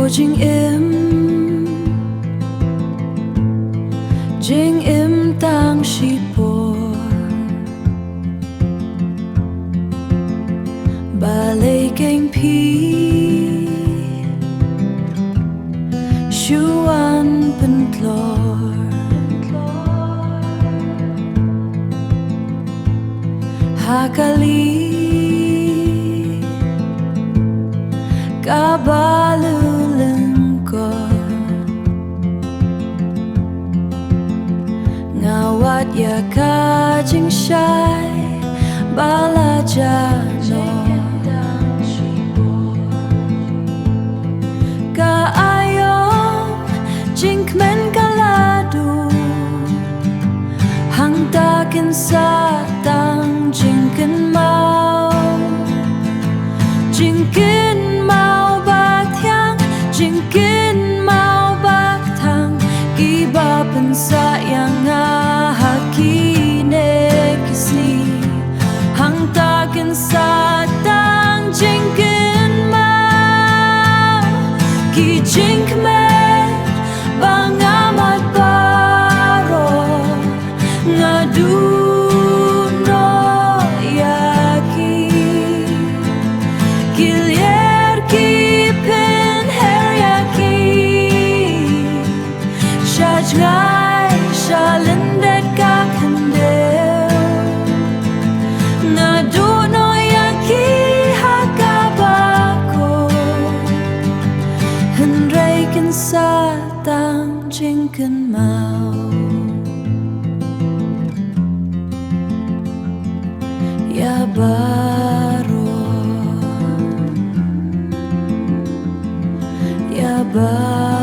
Jing im tang shi por ba lei keng pi shuan pen tlor hakali kabalu lengkor ngawat ya ka jing shai bala jano ka ayong jing kmen kaladu hang takin sa tang jing ken mau jing ken mau bat yang jing ken mau bat thang ki ba pen sa yang satang jingkin mau ki jingkmen bangamat baro ngadu no yaki kilier ki pen her yaki shajngai shalendet ka kandel ngadu satang jingken mau ya baro ya baro